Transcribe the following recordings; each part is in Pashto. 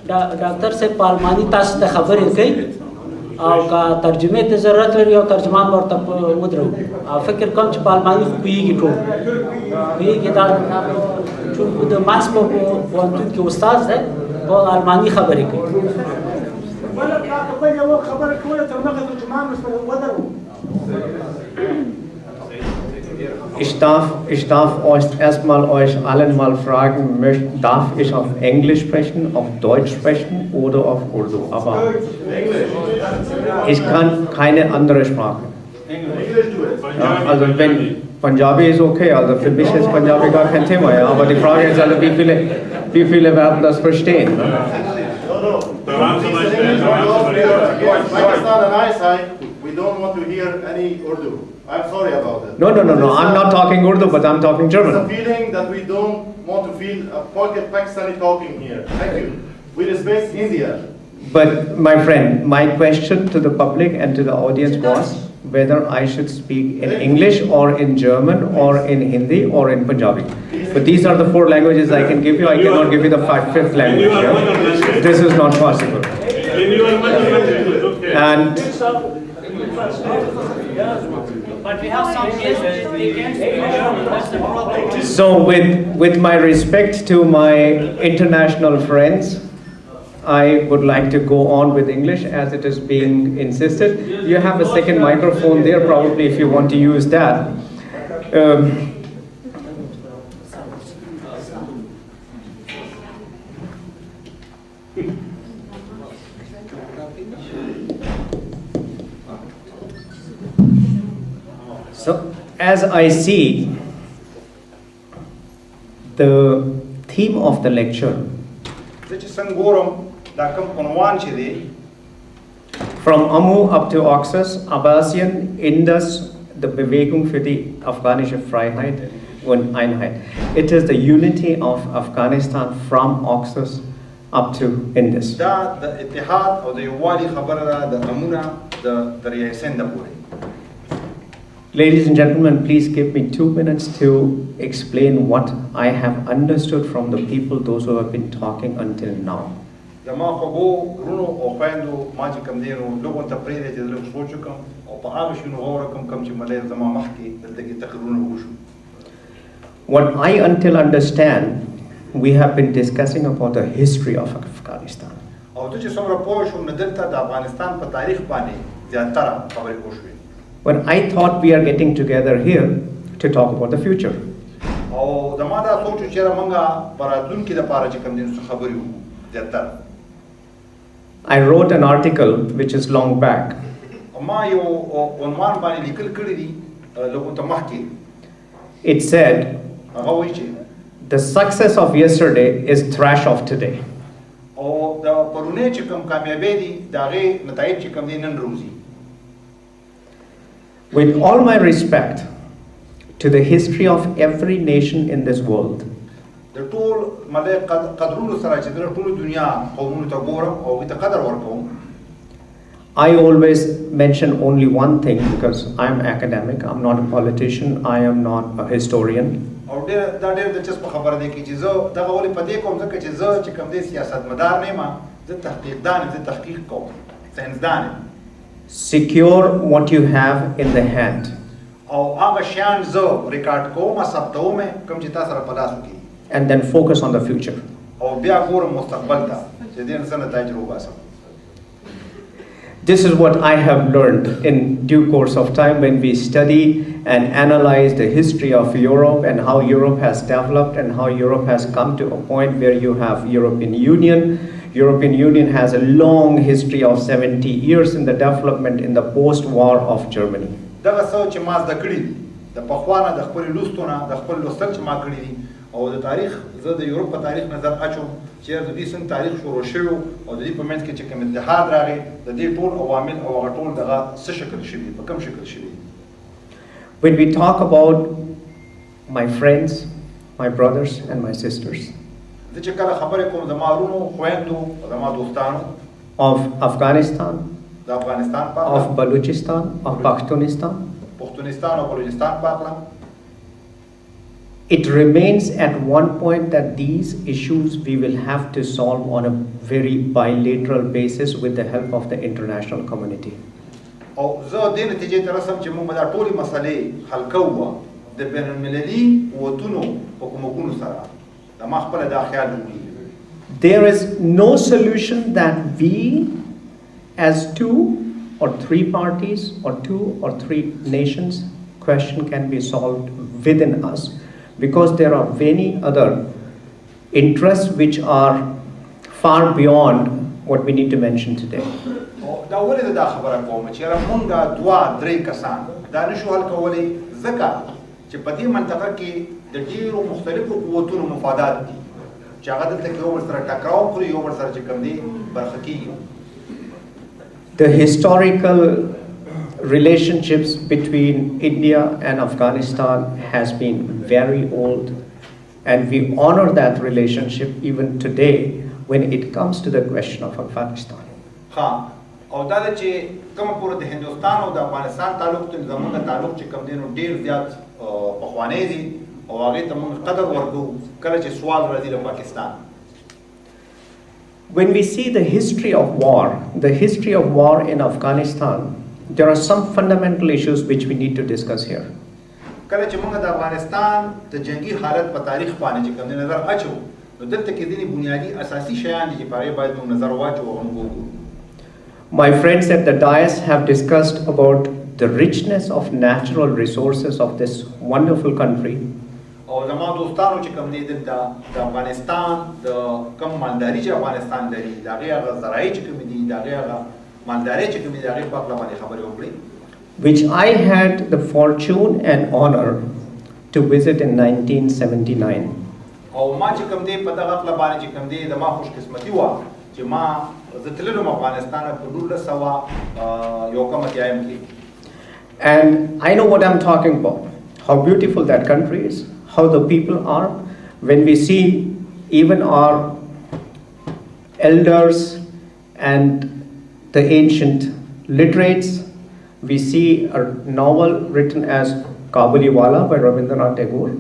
ډاکټر سے پالمانی تاسو ته خبرې کوي او کا ترجمه ته ضرورت لري او ترجمان ورته ودرو فکر کوم چې پالمانی خو پیږي ټول پیږي دا ټول د ماس په پوهنتون کې استاد دی او المانی خبرې کوي ولا قبل یو خبره کوله تر هغه ترجمان مسله ودرو Ich darf euch erstmal euch allen mal fragen, darf ich auf Englisch sprechen, auf Deutsch sprechen oder auf Urdu? Aber ich kann keine andere Sprache. Ja, also wenn Punjabi ist okay, also für mich ist Punjabi gar kein Thema, ja. Aber die Frage ist also, wie viele werden das verstehen? Ne? We don't want to hear any Urdu. I'm sorry about it. No. I'm not talking Urdu, but I'm talking German. It's a feeling that we don't want to feel a pocket Pakistani talking here. Thank you. We respect India. But my friend, my question to the public and to the audience was whether I should speak in English or in German or in Hindi or in Punjabi. But these are the 4 languages I can give you. I cannot give you the 5th language. Yeah? This is not possible. And but we have some cases they can't speak German. That's the problem. so with my respect to my international friends, I would like to go on with English as it is being insisted. You have a second microphone there probably if you want to use that. So, as I see, the theme of the lecture from Ammu up to Oxus, Abassin, Indus, the Bewegung für die afghanische Freiheit und Einheit. It is the unity of Afghanistan from Oxus up to Indus. Ladies and gentlemen, please give me 2 minutes to explain what I have understood from the people, those who have been talking until now. What I until understand, we have been discussing about the history of Afghanistan. When I thought we are getting together here to talk about the future. I wrote an article which is long back. It said, the success of yesterday is trash of today. With all my respect to the history of every nation in this world, I always mention only one thing because I am academic, I'm not a politician, I am not a historian. Secure what you have in the hand. And then focus on the future. This is what I have learned in due course of time when we study and analyze the history of Europe and how Europe has developed and how Europe has come to a point where you have European Union. European Union has a long history of 70 years in the development in the post-war of Germany. When we talk about my friends, my brothers and my sisters of Afghanistan, of Balochistan, of Pashtunistan, it remains at one point that these issues we will have to solve on a very bilateral basis with the help of the international community. او زه د نتیجې ته رسم چې موږ دا ټولې مسلې حل کوو د بین المللي قوتونو حکومتونو سره دا ما خپل دا خیال دی. There is no solution that we as 2 or 3 parties or 2 or 3 nations question can be solved within us, because there are many other interests which are far beyond what we need to mention today. دا ولې دا خبره کوم چې موږ دوا درې کسان دا نشو حل کولی ځکه چې په دې منطقه کې د ډیرو مختلفو قوتونو مفادات دي چې هغه دلته کې یو بل سره ټکراو کوي یو بل سره چې کوم دي برخه کېږي. The historical relationships between India and Afghanistan has been very old, and we honor that relationship even today when it comes to the question of Afghanistan. ها او دا چې کوم پور د هندستان او د افغانستان تعلق ته زموږ تعلق چې کوم دینو ډیر زیات پخوانی دي او هغه ته موږ قدر ورکو کله چې سوال راځي له پاکستان. When we see the history of war in Afghanistan, there are some fundamental issues which we need to discuss here. کله چې موږ د افغانستان د جنگي حالت په تاریخ باندې چې کوم نظر اچو نو دلته کې ځینې بنیادی اساسي شیان دي چې په هغه باید موږ نظر واچو او موږ وګورو. My friends at the dais have discussed about the richness of natural resources of this wonderful country. او زموږ دوستانو چې کوم دي د افغانستان د کم مالداري چې افغانستان لري دا هغه زراعي چې کوم دي دا هغه مالداري چې کوم دي هغه په اړه باندې خبرې وکړي, which I had the fortune and honor to visit in 1979. او ما چې کوم دي په دغه خپل باندې چې کوم دي د ما خوش قسمتي و چې ما زه تللم افغانستان په 1900 یو کوم تایم کې. And I know what I'm talking about, how beautiful that country is, how the people are. When we see even our elders and the ancient literates, we see a novel written as Kabuliwala by Rabindranath Tagore.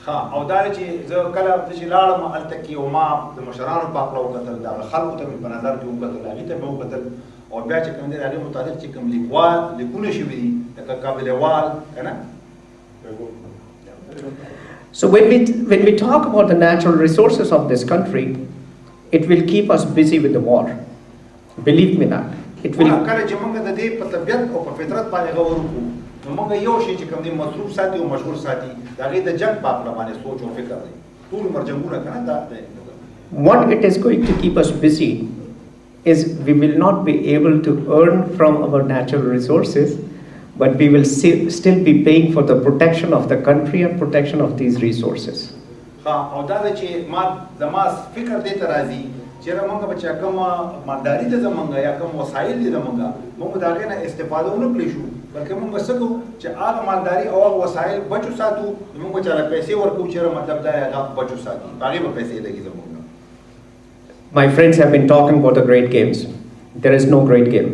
او دا چې زه کله چې لاړم هلته کې او ما د مشرانو په خپله وکتل د خلکو ته مې په نظر کې وکتل هغې ته مې وکتل او بیا چې کوم دی د هغې متعلق چې کوم لیکونه شوي دي لکه کابلیوال که نه. So when we talk about the natural resources of this country, it will keep us busy with the war. Believe me that. It will. کله چې موږ د دې په طبیعت او په فطرت باندې غور وکړو نو موږ یو شی چې کوم دی مصروف ساتي او مشغول ساتي د هغې د جنګ په اړه باندې سوچ او فکر دی ټول عمر جنګونه که نه دا دی. What it is going to keep us busy is we will not be able to earn from our natural resources, but we will still be paying for the protection of the country and protection of these resources. او دا چې زما فکر دې ته راځي چې موږ به چې کوم مالداري ده زموږ یا کوم وسایل دي زموږ موږ د هغې نه استفاده ونه کړی شو بلکې موږ به څه کوو چې هغه مالداري او هغه وسایل بچو ساتو موږ به چاله پیسې ورکوو چې مطلب دا هغه بچو ساتي هغې به پیسې لګي زموږ. My friends have been talking about the great games. There is no great game.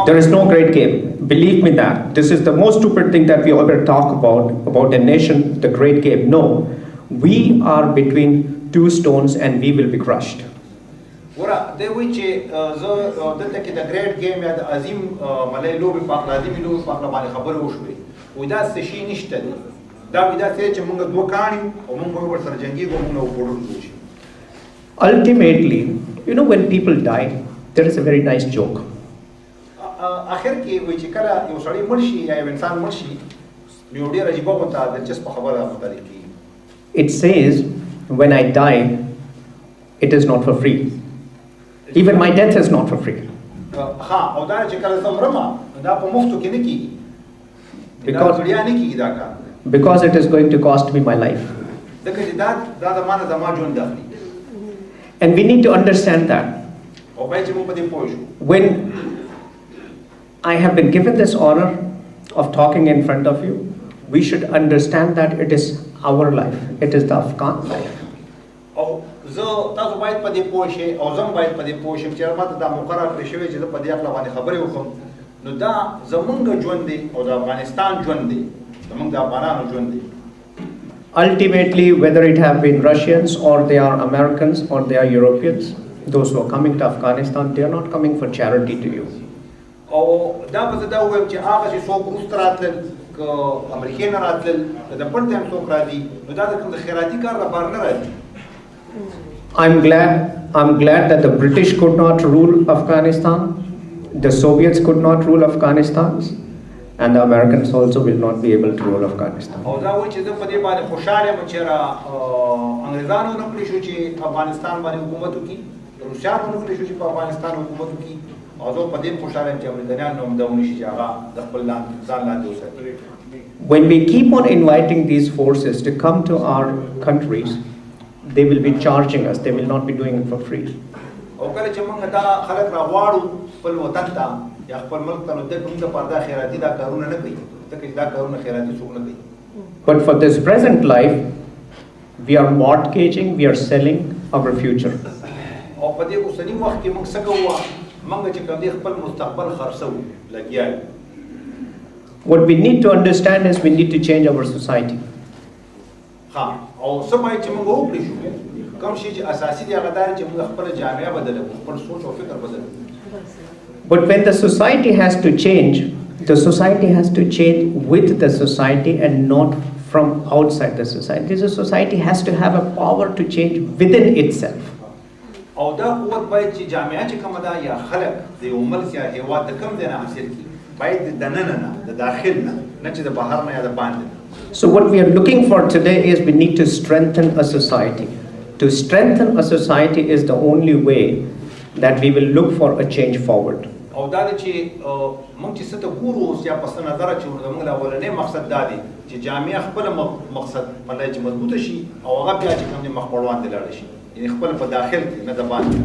There is no great game. Believe me that. This is the most stupid thing that we ever talk about a nation, the great game. No. We are between two stones and we will be crushed. ورا دی وایي چې زه دلته کې د ګریټ ګیم یا د عظیم ملۍ لوبې په هکله عظیمې لوبې په هکله باندې خبرې وشوې وایي داسې شي نشته دی دا وایي داسې دی چې موږ دوه کاڼي او موږ به ورسره جنګېږو او موږ به وپوړل شي. Ultimately, when people die, there is a very nice joke. اخر کې وایي چې کله یو سړی مړ شي یا یو انسان مړ شي نو یو ډېره عجیبه غونته دلچسپه خبره متعلق کېږي. It says, when I die, it is not for free. Even my death is not for free. ها او دا چې کله زه مرم دا په مفتو کې نه کېږي دا وړیا نه کېږي دا کار because it is going to cost me my life. ځکه چې دا زما ژوند اخلي. And we need to understand that. او باید چې موږ په دې پوه شو. When I have been given this honor of talking in front of you, we should understand that it is our life. It is the Afghan life. او زه تاسو باید په دې پوه شئ او زه هم باید په دې پوه شم چې ماته دا مقرر کړی شوی چې زه په دې هکله باندې خبرې وکړم نو دا زمونږ ژوند دی او د افغانستان ژوند دی زمونږ د افغانانو ژوند دی Ultimately, whether it have been Russians or they are Americans or they are Europeans, those who are coming to Afghanistan, they are not coming for charity to you. او دا به زه دا ووایم چې هغه چې څوک وروسته راتلل که امریکې نه راتلل که د پټ ټایم څوک راځي نو دا د کوم د خیراتي کار لپاره نه راځي. I'm glad that the British could not rule Afghanistan, the Soviets could not rule Afghanistan, and the Americans also will not be able to rule Afghanistan. او دا وایي چې زه په دې باندې خوشحاله یم چې انګریزانو نه کړی شو چې افغانستان باندې حکومت وکړي، روسیانو نه کړی شو چې په افغانستان حکومت وکړي، او زه په دې خوشحاله یم چې امریکایان نه هم دا ونشي چې هغه د خپل ځان لاندې وساتي. When we keep on inviting these forces to come to our countries, they will be charging us, they will not be doing it for free. او کله چې موږ دا خلک راغواړو خپل وطن ته یا خپل ملک ته نو د کوم د پردا خیراتي دا کارونه نه کوي، ځکه چې دا کارونه خیراتي څوک نه کوي. But for this present life, we are mortgaging, we are selling our future. او په دې اوسني وخت کې موږ څه کوو؟ موږ چې کوم دی خپل مستقبل خرڅو لګیا یو. What we need to understand is we need to change our society. ها او څه باید چې موږ وکړو شو کوم شي چې اساسي دی هغه دا چې موږ خپل جامعه بدلو، خپل سوچ او فکر بدلو. But when the society has to change, the society has to change with the society and not from outside the society. The society has to have a power to change within itself. او دا قوت باید چې جامعه چې کومه ده یا خلک د یو ملک یا هیواد د کوم ځای نه حاصل کړي، باید د دننه نه د داخل نه نه چې د بهر نه یا د باندې. So what we are looking for today is we need to strengthen a society. To strengthen a society is the only way that we will look for a change forward. او دا چې موږ چې څه ته ګورو اوس یا پس نظر چې زموږ د اولنی مقصد دا دی چې جامعه خپل مقصد مطلب چې مضبوطه شي او هغه بیا چې کوم دی مخ پړوان ته لاړ شي، یعنی خپل په داخل کې نه د باندې.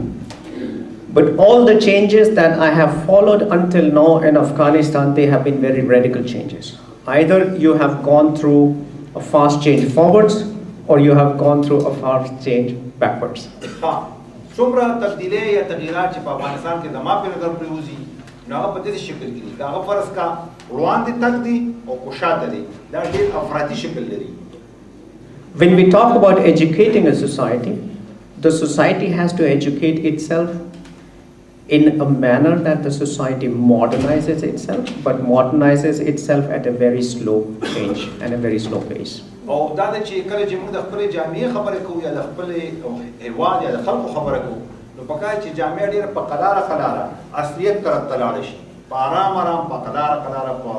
But all the changes that I have followed until now in Afghanistan, they have been very radical changes. Either you have gone through a fast change forwards or you have gone through a fast change backwards. څومره تبدیلی یا تغییرات چې په افغانستان کې زما په نظر پرېوځي نو هغه په دې شکل کې دي، که هغه فرض کا وړاندې تګ دی او کو شاته دی، دا ډېر افراطي شکل لري. When we talk about educating a society, the society has to educate itself in a manner that the society modernizes itself, but modernizes itself at a very slow change and a very slow pace. او دا د چې کله چې موږ د خپل جامعې خبرې کوو یا د خپل هیواد یا د خلکو خبره کوو نو پکار چې جامعه ډېره په قلاره اصلیت طرف ته لاړه شي، په آرام په قلاره په.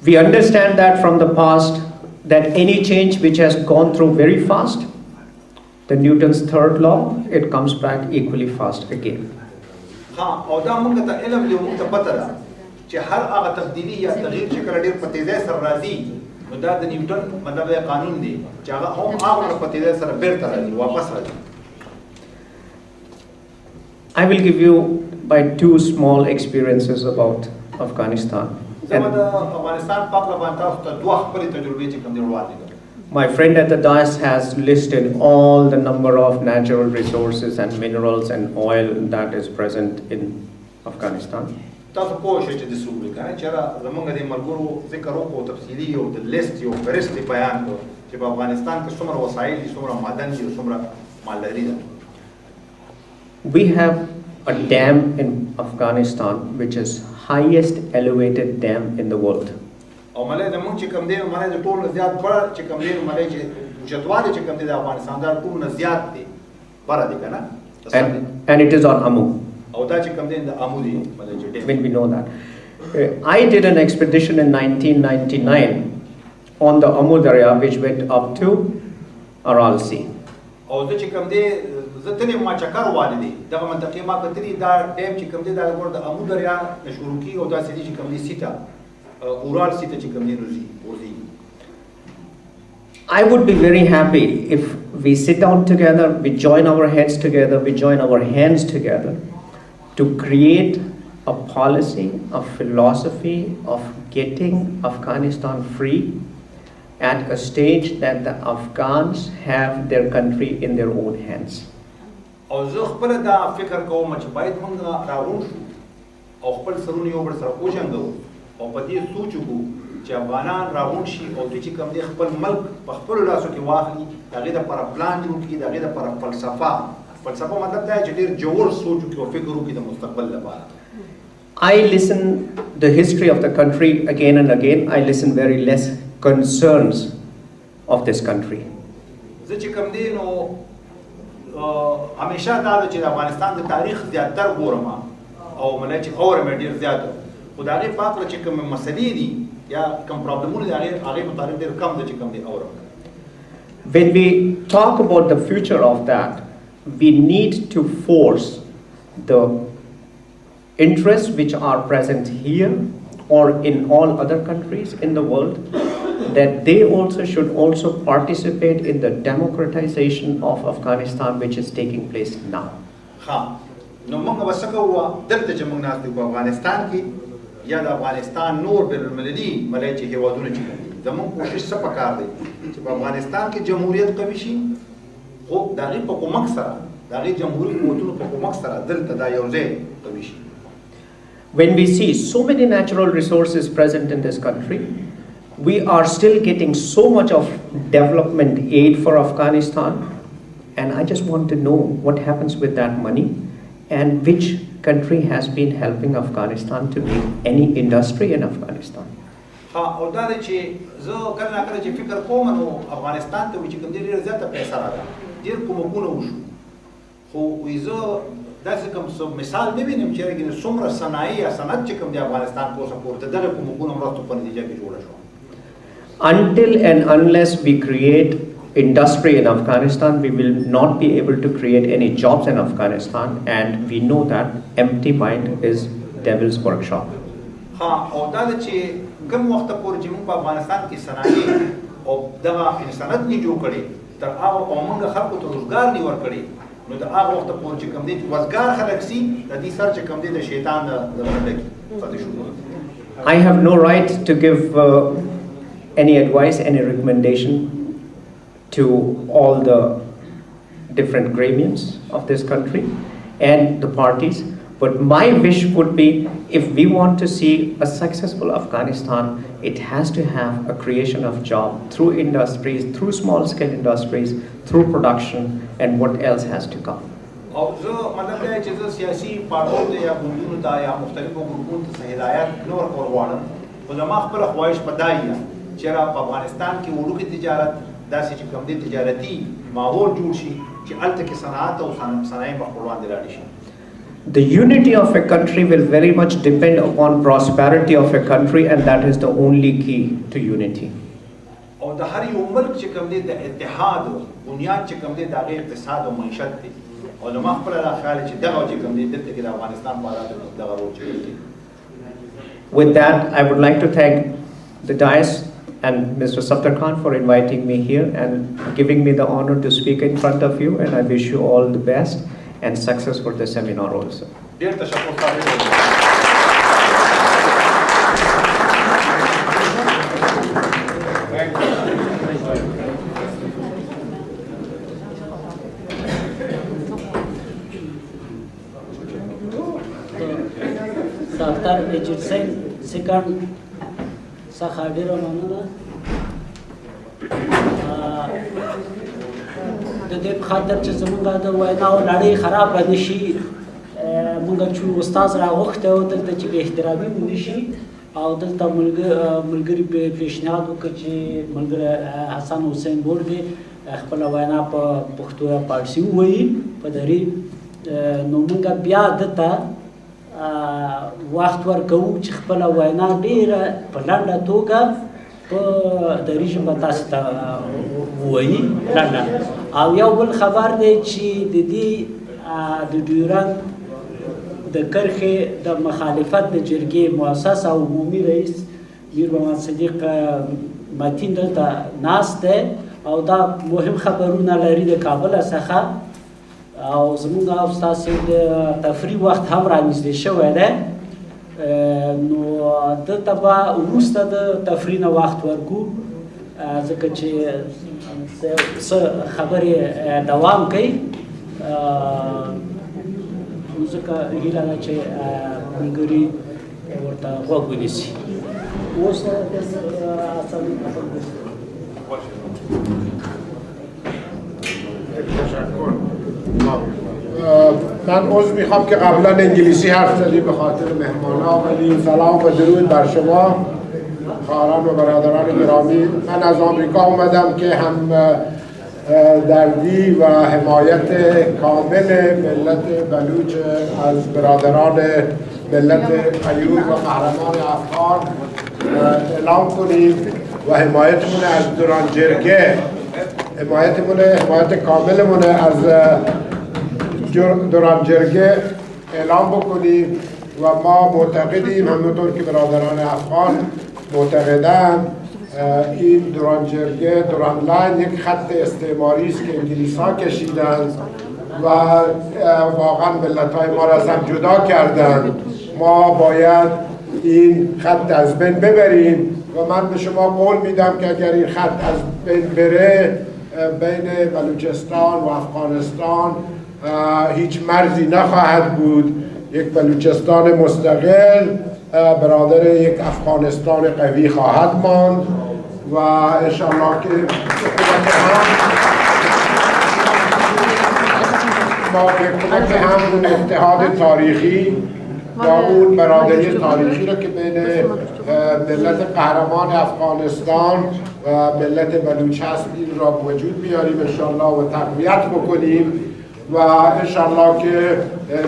We understand that from the past that any change which has gone through very fast, the Newton's third law, it comes back equally fast again. او دا موږ ته علم دی، موږ ته پته ده چې هر هغه تبدیلی یا تغییر چې کله ډېر په تیزۍ سره راځي نو دا د نیوټن مطلب قانون دی چې هغه هم هغه په تیزۍ سره بیرته راځي، واپس راځي. I will give you by two small experiences about Afghanistan. زما د افغانستان په اړه باندې تاسو ته دوه خپلې تجربې چې کوم دی وړاندې کړم. My friend at the dais has listed all the number of natural resources and minerals and oil that is present in Afghanistan. تاسو پوه شئ چې د څه ولیکه چې را زموږ د ملګرو ذکر وکړو تفصیلي یو د لیست یو فهرست بیان کړو چې په افغانستان کې څومره وسایل دي، څومره معدن دي، څومره مالداري ده. We have a dam in Afghanistan which is highest elevated dam in the world. او ملای زموږ چې کوم دی نو ملای د ټولو نه زیات بره چې کوم دی نو ملای چې اوچتوالی چې کوم دی د افغانستان دا ټولو نه زیات دی بره دی که نه. And it is on Ammu. او دا چې کوم دی د امو دی ملای چې ډېر. When we know that. I did an expedition in 1999 on the Ammu Darya which went up to Aral Sea. او زه چې کوم دی زه تللی ما چکر والی دی دغه منطقې ما کتلي دا ډیم چې کوم دی دا د امو دریا نه شروع کېږي او داسې دی چې کوم دی سیته اورال سیته چې کوم دی ورځي. I would be very happy if we sit down together, we join our heads together, we join our hands together to create a policy, a philosophy of getting Afghanistan free at a stage that the Afghans have their country in their own hands. او زه خپل دا فکر کوم چې باید موږ راغون شو او خپل سرونه یو بل سره وجنګو او په دې سوچ وکړو چې افغانان راغون شي او دوی چې کوم دی خپل ملک په خپلو لاسو کې واخلي د هغې دپاره پلان جوړ کړي د هغې دپاره فلسفه مطلب دا چې ډېر ژور سوچ وکړي او فکر وکړي د مستقبل لپاره. I listen the history of the country again and again. I listen very less concerns of this country. زه چې کوم دی نو همیشه دا ده چې د افغانستان د تاریخ زیاتر ګورم او مله چې اورم یې ډېر زیات خو د هغې په هکله چې کومې مسلې دي یا کوم پرابلمونه دي هغې متعلق ډېر کم ده چې کوم دی اورم. When we talk about the future of that, we need to force the interests which are present here or in all other countries in the world, that they also should also participate in the democratization of Afghanistan which is taking place now. نو موږ به څه کوو دلته چې موږ ناست یو په افغانستان کې یا د افغانستان نور بین المللي ملای چې هېوادونه چې کوم دي زموږ کوشش څه پکار دی چې په افغانستان کې جمهوریت قوي شي خو د هغې په کومک سره د هغې جمهوري قوتونو په کومک سره دلته دا یو ځای قوي شي. When we see so many natural resources present in this country, we are still getting so much of development aid for Afghanistan, and I just want to know what happens with that money and which country has been helping Afghanistan to make any industry in Afghanistan. او دا دی چې زه کله ناکله چې فکر کوم نو افغانستان ته چې کوم دی ډېره زیاته پیسه راغله ډېر کومکونه وشو خو وایي زه داسې کوم مثال نه وینم چې هغې کې څومره صنایع یا صنعت چې کوم دی افغانستان په اوسه پورې د دغه کومکونو مرستو په نتیجه کې جوړه شوه. Until and unless we create industry in Afghanistan, we will not be able to create any jobs in Afghanistan, and we know that empty mind is devil's workshop. او دا ده چې کوم وخت پورې چې موږ په افغانستان کې صنایع او دغه صنعت نه جوړ کړي تر هغه او موږ خلکو ته روزګار نه ورکړي نو د هغه وخت پورې چې کوم دی وزګار خلک سي د دې سر چې کوم دی د شیطان د غړډکي پاتې شو. I have no right to give any advice, any recommendation to all the different gremiums of this country and the parties, but my wish would be, if we want to see a successful Afghanistan, it has to have a creation of job through industries, through small scale industries, through production, and what else has to come. او زه مطلب دا چې زه سیاسي پارټیو ته یا ګوندونو ته یا مختلفو ګروپونو ته څه هدایت نه ورکول غواړم خو زما خپله خواهش په دا وي چې را په افغانستان کې وړوکی تجارت داسې چې کوم دی تجارتي ماحول جوړ شي چې هلته کې صنعت او صنایع مخ پر وړاندې لاړې شي. The unity of a country will very much depend upon prosperity of a country, and that is the only key to unity. او د هر یو ملک چې کوم دی د اتحاد بنیاد چې کوم دی د هغې اقتصاد او معیشت دی او زما خپله دا خیال چې دغه چې کوم دی دلته کې د افغانستان په حالاتو کې دغه رول چې کوي. With that, I would like to thank the dais and Mr. Safdar Khan for inviting me here and giving me the honor to speak in front of you, and I wish you all the best and success for the seminar also. ډېر تشکر صاحب. ډاکټر اجر سین سکند څخه ډېره مننه د دې په خاطر چې زموږ د ویناو لړۍ خرابه نه شي موږ چې استاد راغوښتی و دلته چې بې احترامي مو نه شي او دلته ملګري پیشنهاد وکړه چې ملګری حسن حسین بولډې خپله وینا په پښتو یا فارسي ووایي په دري نو موږ بیا دته وخت ورکوو چې خپله وینا ډېره په لنډه توګه په دري ژبه تاسو ته ووایي لنډه او یو بل خبر دی چې د دې د ډیورنډ د کرښې د مخالفت د جرګې مؤسس او عمومي رئیس میر محمد صدیق متین دلته ناست دی او دا مهم خبرونه لري د کابل څخه او زموږ او ستاسو د تفریح وخت هم رانږدې شوی دی نو دلته به وروسته د تفریح نه وخت ورکو ځکه چې څه خبرې دوام کوي نو ځکه هیله ده چې ملګري ورته غوږ ونیسي اوس تشکر. من عذر میخوام که قبلا انگلیسی حرف زدیم به خاطر مهمانا، ولی سلام و درود بر شما خواهران و برادران گرامی. من از آمریکا اومدم که هم دردی و حمایت کامل ملت بلوچ از برادران ملت ایوب و قهرمان افغان اعلام کنیم و حمایتمون از دورانجرگه، حمایت کاملمون از دورانجرگه اعلام بکنیم و ما معتقدیم همونطور که برادران افغان معتقدن این دورانجرگه دورانلاین یک خط استعماری است که انگلیس ها کشیدن و واقعا ملت های ما را از هم جدا کردن. ما باید این خط از بین ببریم و من به شما قول میدم که اگر این خط از بین بره بین بلوچستان و افغانستان هیچ مرزی نخواهد بود. یک بلوچستان مستقل برادر یک افغانستان قوی خواهد ماند و انشاءالله که ما به کمک هم اون اتحاد تاریخی و اون برادری تاریخی رو که بین ملت قهرمان افغانستان و ملت بلوچ هست این را به وجود بیاریم انشاءالله و تقویت بکنیم و انشاءالله که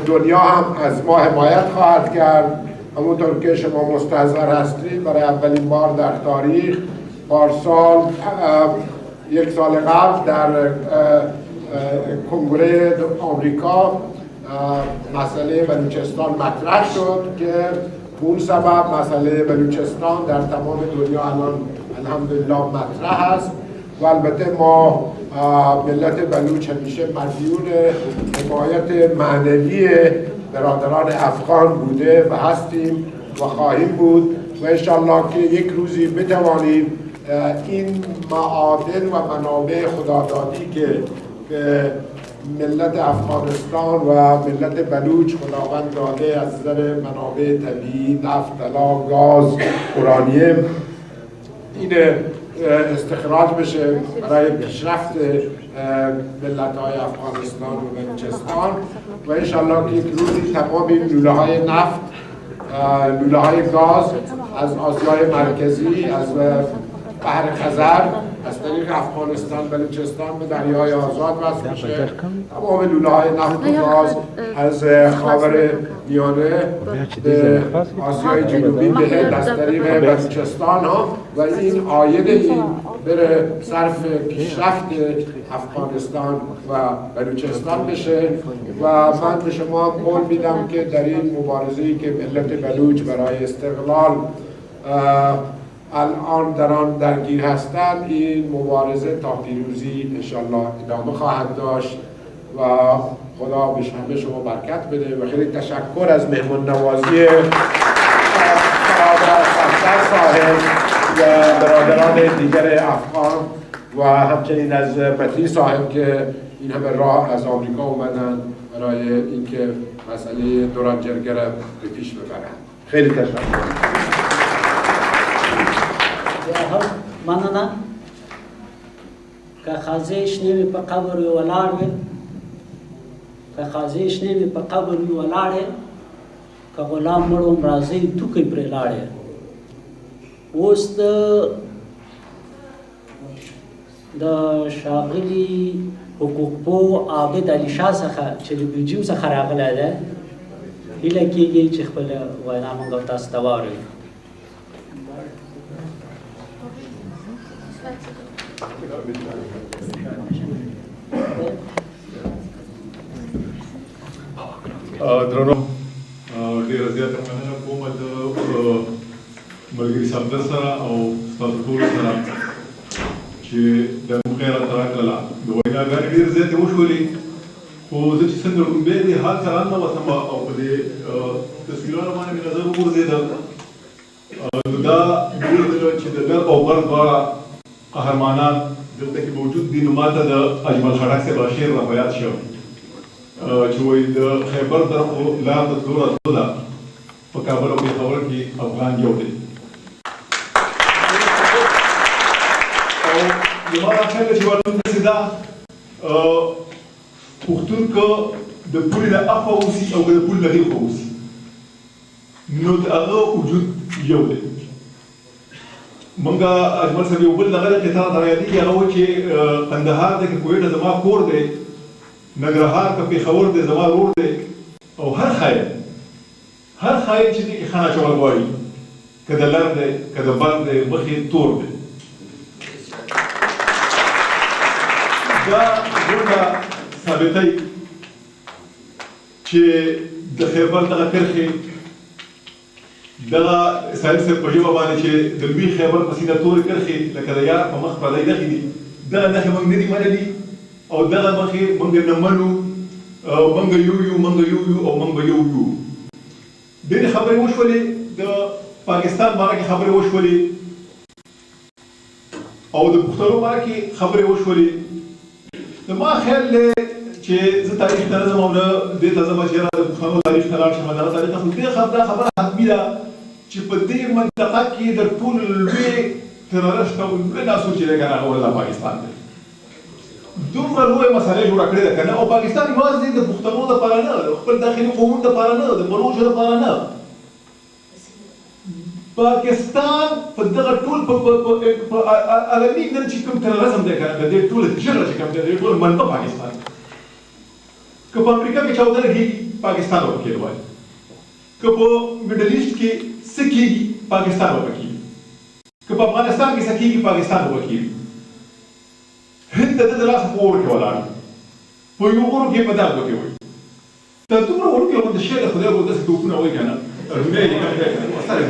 دنیا هم از ما حمایت خواهد کرد. همونطور که شما مستحضر هستید برای اولین بار در تاریخ پارسال یک سال قبل در کنگره آمریکا مسئله بلوچستان مطرح شد که اون سبب مسئله بلوچستان در تمام دنیا الان الحمدلله مطرح است و البته ما ملت بلوچ همیشه مدیون حمایت معنوی برادران افغان بوده و هستیم و خواهیم بود و انشاءالله که یک روزی بتوانیم این معادن و منابع خدادادی که ملت افغانستان و ملت بلوچ خداوند داده از نظر منابع طبیعی، نفت، طلا، گاز، اورانیم این استخراج بشه برای پیشرفت ملت‌های افغانستان و بلوچستان و انشاءالله که یک روزی تمام این لوله‌های نفت، لوله‌های گاز از آسیای مرکزی، از بحر خزر از طریق افغانستان بلوچستان به دریای آزاد وصل میشه. تمام لوله‌های نفت و گاز از خاور میانه به آسیای جنوبی به هند از طریق بلوچستان ها و این عاید این بره صرف پیشرفت افغانستان و بلوچستان بشه و من به شما قول میدم که در این مبارزه‌ای که ملت بلوچ برای استقلال الان در آن درگیر هستند این مبارزه تا پیروزی انشاءالله ادامه خواهد داشت و خدا به همه شما برکت بده و خیلی تشکر از مهمان نوازی صاحب و برادران دیگر افغان و همچنین از متری صاحب که این همه راه از آمریکا اومدن برای اینکه مسئله دورانجرگه را به پیش ببرند. خیلی تشکر. مننه که خازه شنوی په قبر یې ولاړ وي که خازه شنوی په قبر یې ولاړ یې که غلام مړ وم راځئ توکۍ پرې لاړ یې. اوس د ښاغلي حقوقپوه عابد علي شاه څخه چې د بلجیم څخه راغلی دی هیله کېږي چې خپله وینا موږ تاسو ته واورئ. درنو ډېره زیاته مننه کوم د ملګري صاحب سره او ستاسو ټولو سره چې د خیر راکړله د ویناګانې ډېرې زیاتې وشولې خو زه چې څنګه لومبۍ دې حال سره ننوتم او په دې تصویرانو باندې مې نظر وغورځېده نو دا ډېر چې د ګرد او غرب دواړه قهرمانان دلته کې موجود دي نو ماته د اجمل خټک صاحب شعر را یاد شو چې وایي د خیبر طرفو لار د تلو راتلو ده په کابل او پېښور کې افغان یو دی زما دا خیال دی چې ورته داسې دا پښتون که د پولې نه اخوا اوسي او که د پولې نه دېخوا اوسي نو د هغه وجود یو دی. مونږ اجمل صاحب یو بل دغه دی چې تا ته یادېږي هغه و چې قندهار دی که کویټه زما کور دی، ننګرهار که پېښور دی زما رور دی، او هر خاین چې دی کې خان اچول غواړي که د لر دی که د بر دی مخ یې تور دی. دا غونډه ثابتوي چې د خیبر دغه کرښې دغه ساحل صاحب په ژبه باندې چې د لوی خیبر په سینه تورې کرښې لکه د یار په مخ پردۍ نښې دي، دغه نښې موږ نه دي منلي او دغه مخې موږ نه منو. موږ یو او موږ به یو. ډېرې خبرې وشولې، د پاکستان باره کې خبرې وشولې او د پښتنو باره کې خبرې وشولې. زما خیال دی چې زه تاریخ ته نه ځم او نه دې ته ځم چې د پښتنو تاریخ ته لاړ شم، دغه تاریخ ته خو دې خبره حتمي ده چې په دې منطقه کې د ټولو لوی ترورشت او لوی ناسور چې دی که نه هغه ولله پاکستان دی. دومره لویه مسئله جوړه کړې ده که نه، او پاکستان یوازې د پښتنو دپاره نه، د خپل داخلي قومونو دپاره نه، د بلوچو دپاره نه، پاکستان په دغه ټول په عالمي نن چې کوم ترورزم دی که نه، د دې ټوله جګړه چې کوم دی د دې ټول منبع پاکستان. که په امریکا کې چاودنه کېږي پاکستان به پکې وایي، که په میډل ایسټ کې څه کېږي پاکستان به پکې وي، که په افغانستان کې څه کېږي پاکستان به پکې وي. هند د ده د لاسه په اور کې ولاړ په یو اور کې په دغه کې وایي ته دومره وړوکی غوندې شی د خدای به داسې توپونه وایي که نه رومیا یې کوم دی سره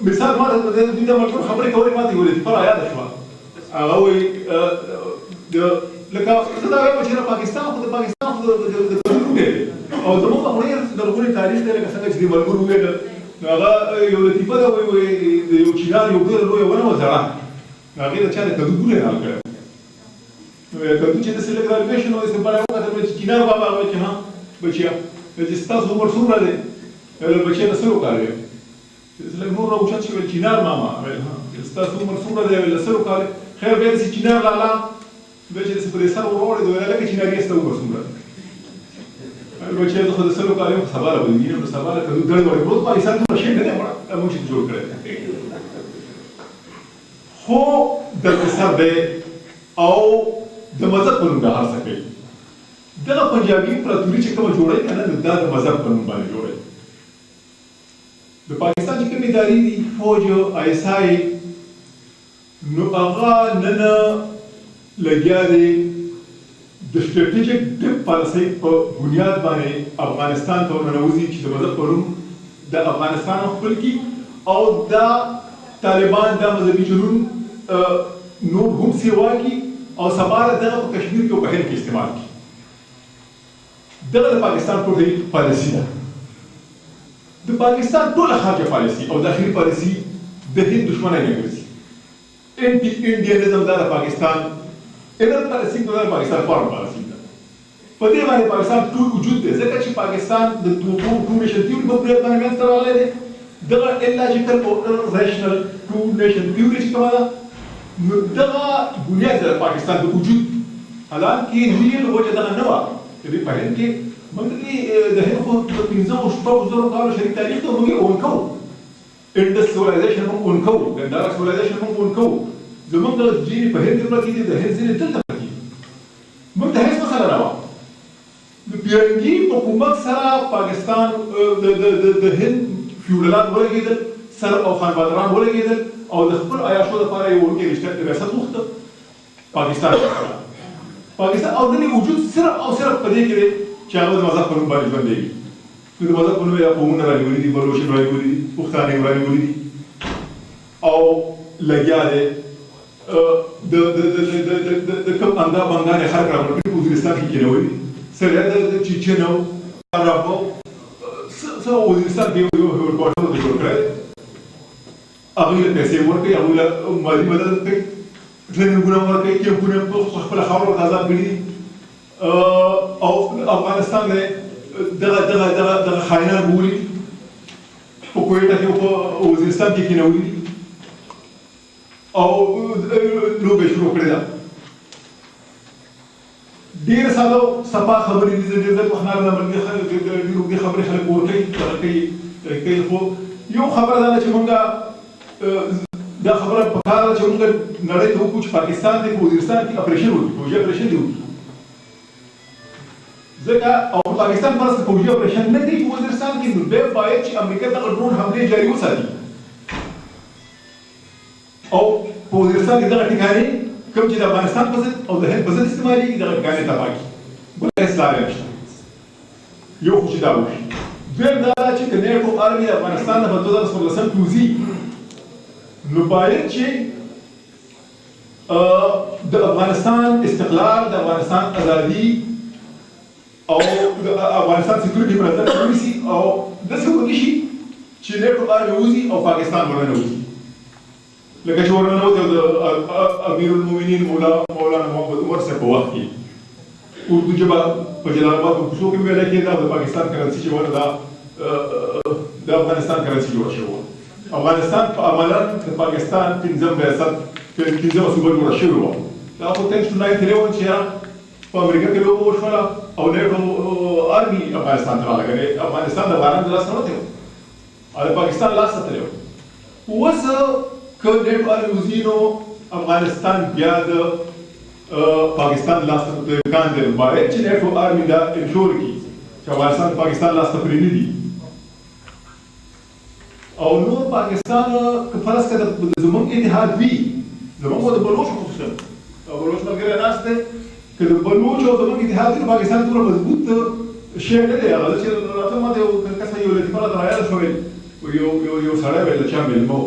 مثال ما د دوی د ملګرو خبرې کولې ما ته یې ولیدې په رایاده شوه. هغه وایي لکه زه دا وایم چې پاکستان خو د لرغوني دی او زموږ خو ډېر لرغونی تاریخ دی، لکه څنګه چې دې ملګرو وویل هغه یو لطیفه ده، وایي د یو چینار یو ډېره لویه ونه وه زړه، هغې د چا د کدو ګوله یې حال کړی کدو چې داسې لږ رالوی شو نو داسې بله یې وکتل چې چینار بابا هغه چې ها بچیا چې ستاسو عمر څومره دی؟ بچیا د سلو کال یم چې لږ نور راوچت شي ویل چینار ماما ستاسو عمر څومره دی؟ ویل سلو کال. خیر بیا داسې چینار لالا بیا چې داسې په دې سر وروړېد ویل لکه چینار یې ستا عمر څومره دی؟ بچیا زه خو د سلو کال یم خو سبا را به وینم نو سبا له کدو ډډ وړې پروت پاکستان دومره شی نه دی موږ چې جوړ کړی خو دلته سر دی او د مذهب په نوم دا هر څه کوي. دغه پنجابي امپراتوري چې کومه جوړوي که نه نو دا د مذهب په نوم باندې جوړوي. د پاکستان چې کوم ادارې دي فوج ISI نو هغه نن لګیا دی د سټریټیجیک ډیپ پالیسۍ په بنیاد باندې افغانستان ته ورننوځي چې د مذهب په نوم د افغانستان خپل کړي او دا طالبان دا مذهبي جنون نور هم سیوا کړي او سبا دغه په کشمیر کې او په هند کې استعمال کړي. دغه د پاکستان ټولې پالیسي ده. د پاکستان ټوله خارجه پالیسي او داخلي پالیسي د هند دشمنۍ نه ګرځي. انټي انډیانزم دا د پاکستان انر پالیسي دا د پاکستان فارن پالیسي ده. په دې باندې پاکستان ټول وجود دی ځکه چې پاکستان د ټو نیشن تیوري په بنیاد باندې منځته راغلی دی. دغه الاجیکل او ریشنل ټو نیشن تیوري چې کومه ده نو دغه بنیاد د پاکستان د وجود حالانکې ریل وجه دغه نه وه چې دوی په هند کې موږ د هند خو د 15,000 کالو شریک تاریخ ته موږ یې اون کوو. انډس سیولایزیشن موږ اون کوو، ګندهارا سیولایزیشن موږ اون کوو. زموږ ځینې په هند کې پرتې دي، د هند ځینې دلته پرتې دي. موږ ته هېڅ مسله نه وه. د پیرنګي په حکومت سره پاکستان د هند فیوډالان ولګېدل، سر او خانبادران ولګېدل او د خپل عیاشو لپاره یې وړوکی ریاست وغوښته پاکستان او نن یې وجود صرف او صرف په دې کې دی چې هغه د مذهب په نوم باندې ژوندی وي. نو د مذهب په نوم یې قومونه رانیولي دي، بلوچان رانیولي دي، پښتانه یې رانیولي دي او لګیا دی د کوم اندا بنګان یې خلک راغونډ کړي په وزیرستان کې کېنولي دي. سړی د چیچن او عرب او څه وزیرستان کې یو هیډکوارټر ته جوړ کړی، هغوی له پیسې ورکوي، هغوی له مالي مدد کوي، ټریننګونه ورکوي، کیمپونه په خپله خاوره ورته آزاد کړي دي او افغانستان نه دغه خاینان بولي په کویټه کې او په وزیرستان کې کېنولي دي. او لوبې شروع کړې ده. ډېر ساده صفا خبرې دي، ډېر زیات وخت نه لرم، ډېرې اوږدې خبرې خلک ورکوي، دغه کوي، خو یو خبره دا ده چې مونږ دا خبره پکار ده چې مونږ نړۍ ته وکړو چې پاکستان دی په وزیرستان کې اپریشن وکړي، فوجي اپریشن دې وکړي. ځکه او پاکستان فرض کړه فوجي اپریشن نه دی په وزیرستان کې، نو بیا باید چې امریکا دغه ډرون حملې جاري وساتي او په وزیرستان کې دغه ټکانې کوم چې د افغانستان په ضد او د هند په ضد استعمالېږي دغه ټکانې تباه کړي. بله هېڅ لاره نشته. یو خو چې دا وشي. دویم دا ده چې د نیټو آرمي د افغانستان نه په 2014 کې وځي، نو باید چې د افغانستان استقلال، د افغانستان ازادي او د افغانستان سکیورټي په نظر کې ونیسي او داسې وکړي شي چې نیټو آرمي وځي او پاکستان ورننه وځي. لکه چې ورننه وځي د امیر المؤمنین مولانا محمد عمر صاحب په وخت کې اردو ژبه په جلال آباد په کوڅو کې ویله کېده، د پاکستان کرنسي چې وه د افغانستان کرنسي جوړه شوې وه. افغانستان په عملاً د پاکستان پنځم ریاست پنځمه صوبه جوړه شوې وه. دا خو تhanks to 9/11 چې په امریکا کې لوبه وشوله او نیټو آرمي افغانستان ته راغلی. افغانستان د افغانانو د لاسه نه وتی و او د پاکستان لاسته تللی و. اوس که نیټو آرمي وځي نو افغانستان بیا د پاکستان لاسته امکان دی. باید چې نیټو آرمي دا انشور کړي چې افغانستان د پاکستان لاسته پرې نه دي او نور پاکستان که فرض کړه زموږ اتحاد وي، زموږ د بلوچو خصوصا بلوچ ملګری ناست دی، که د بلوچو او زموږ اتحاد وي نو پاکستان دومره مضبوط شی نه دی. هغه چې راته ما ته یو کس یو لطیفه راته رایاده شوی، یو سړی ویل د چا مېلمه و،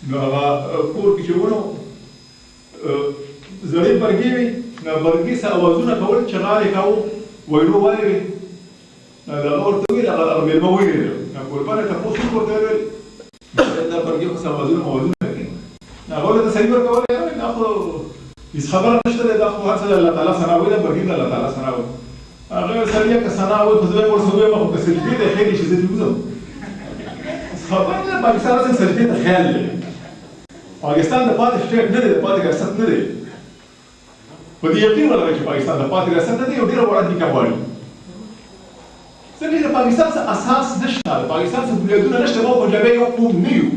نو هغه کور کې چې ونو زړې برګې وې، نو برګې څه اوازونه کول، چغال یې کاوه، ویلو وایې وې. نو هغه ورته وویل هغه مېلمه ولیدل، ګلبانه تپوس وکړ ورته یې ویل دا برګې خو څه اوازونه کوي. هغه ورته صحیح ورکولی، دا خو هېڅ خبره نشته دی، دا خو هر څه د الله تعالی ثنا وایي، دا برګې د الله تعالی ثنا وایي. هغه ویل سړیه که ثنا وایي خو زه یې ورسره ووایم خو که سجدې ته خیل شي زه دې وځم. خبره نه ده پاکستان اصل سجدې ته خیال دی. پاکستان د پاتې سټیټ نه دی، د پاتې ریاست نه دی. په دې یقین ولرئ چې پاکستان د پاتې ریاست نه دی او ډېره وړه ځمکه غواړي. ځکه چې د پاکستان څه اساس نشته، د پاکستان څه بنیادونه نشته. ما پنجابی یو قوم نه یو،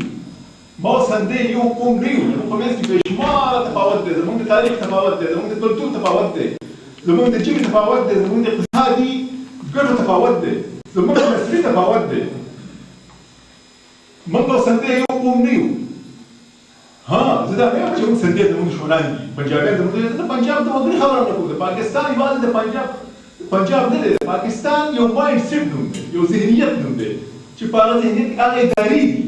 ما سندې یو قوم نه یو. زموږ په منځ کې بېشماره تفاوت دی، زموږ د تاریخ تفاوت دی، زموږ د کلتور تفاوت دی، زموږ د ژبې تفاوت دی، زموږ د اقتصادي ګټو تفاوت دی، زموږ د نسلي تفاوت دی. موږ او سندې یو قوم نه یو. ها زه دا نه وایم چې موږ سندې زموږ دښمنان دي، پنجابیان زموږ د پنجاب د وګړي خبره نه کوم. د پاکستان یوازې د پنجاب نه دی، د پاکستان یو مایند سیټ نوم دی، یو ذهنیت نوم دی چې په هغه ذهنیت کې هغه ادارې دي،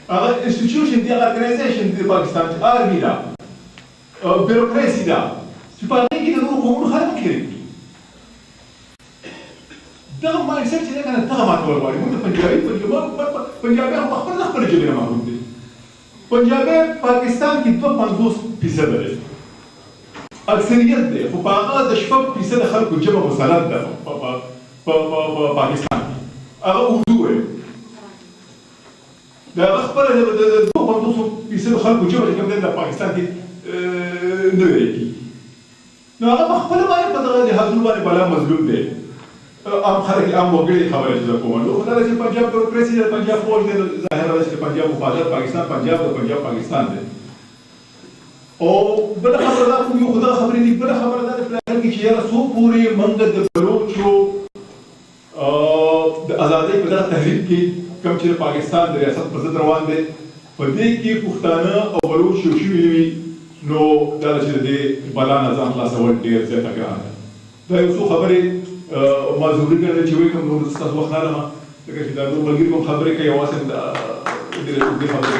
هغه انسټیټیوشن دی، هغه ارګنایزیشن دی د پاکستان چې آرمي ده، بیروکراسي ده چې په هغې کې د نورو قومونو خلک کېږي. دغه مایند سیټ چې دی که نه دغه ماتول غواړي. موږ د پنجابیان په خپل نه خپلې ژبې نه محروم دي. پنجابی پاکستان کې 52% دی، اکثریت دی، خو په هغه د 6% خلکو ژبه مسلط ده په پاکستان کې، هغه اردو وایي. د هغه خپله د 52% خلکو ژبه چې کوم دی د پاکستان کې نه ویل کېږي. نو هغه په خپله باندې په دغه لحاظونو باندې بلا مظلوم دی. عام خلک عام وګړي خبره چې زه کوم، نو خو دا چې پنجاب بیروکراسي دی، پنجاب فوج دی، ظاهره ده چې پنجاب مفادات پاکستان، پنجاب د پنجاب پاکستان دی. او بله خبره دا کوم یو خو دغه خبرې دي. بله خبره دا د پلان کې چې یاره څو پورې موږ د بلوچو د ازادۍ په دغه تحریک کې کوم چې د پاکستان د ریاست پر ضد روان دی، په دې کې پښتانه او بلوچ یو شوي وي، نو دا ده چې د دې بلا نه ځان خلاصول ډېر زیاته ګرانه ده. دا یو څو خبرې ما ضروري ګڼله چې وایي کوم نور ستاسو وخت نه لرم، ځکه چې دا نور ملګري کوم خبرې کوي، یوازې د دې خبرې